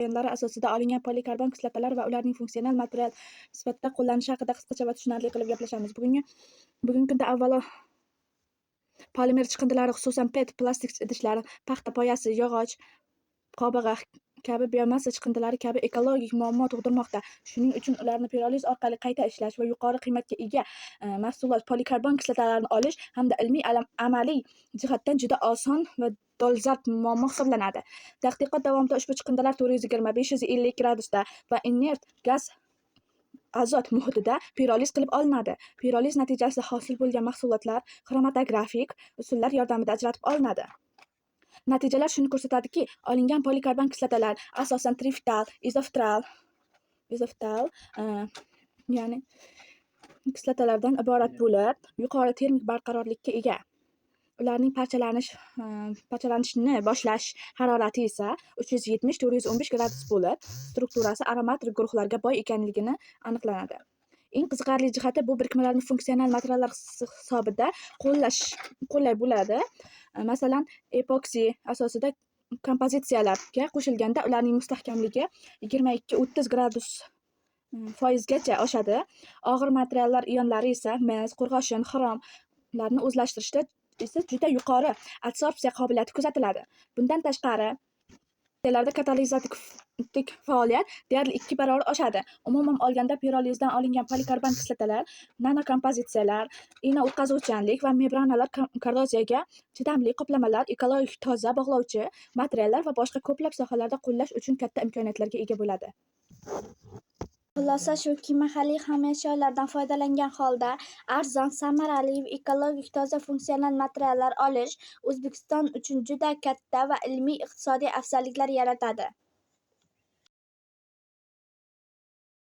jarayonlari asosida olingan polikarbon kislotalar va ularning funksional material sifatida qo'llanilishi haqida qisqacha va tushunarli qilib gaplashamiz. Bugungi kunda avvalo polimer chiqindilari, xususan PET plastik idishlar, paxta poyasi, yog'och qobig'i kabi biomassa chiqindilari kabi ekologik muammo tug'dirmoqda. Shuning uchun ularni piroliz orqali qayta ishlash va yuqori qiymatga ega mahsulot polikarbon kislotalarini olish hamda ilmiy amaliy jihatdan juda oson va dolzarb muammo hisoblanadi. Tadqiqot davomida ushbu chiqindilar 420–550 gradusda va inert gaz azot muhitida piroliz qilib olinadi. Piroliz natijasida hosil bo'lgan mahsulotlar xromatografik usullar yordamida ajratib olinadi. Natijalar shuni ko'rsatadiki, olingan polikarbon kislotalar asosan triftal, izoftal, ya'ni kislotalardan iborat bo'lib, yuqori termik barqarorlikka ega. Ularning parchalanishni boshlash harorati esa 370–415 gradus bo'lib, strukturasi aromatik guruhlarga boy ekanligini aniqlanadi. Eng qiziqarli jihati, bu birikmalarni funksional materiallar hisobida qo'llay bo'ladi. Masalan, epoksi asosida kompozitsiyalarga qo'shilganda ularning mustahkamligi 22–30 gradus foizgacha oshadi. Og'ir materiallar ionlari esa mis, qo'rg'oshin, xromlarni o'zlashtirishda esa juda yuqori adsorpsiya qobiliyati kuzatiladi. Bundan tashqari, katalizatik faoliyat deyarli 2 barobar oshadi. Umuman olganda, pirolizdan olingan polikarbon kislotalar nanokompozitsiyalar, ina o'tkazuvchanlik va membranalar korroziyaga chidamli qoplamalar, ekologik toza bog'lovchi materiallar va boshqa ko'plab sohalarda qo'llash uchun katta imkoniyatlarga ega bo'ladi. Xulosa shuki, mahalliy xomashyolardan foydalangan holda arzon, samarali va ekologik toza funksional materiallar olish O'zbekiston uchun juda katta va ilmiy iqtisodiy afzalliklar yaratadi.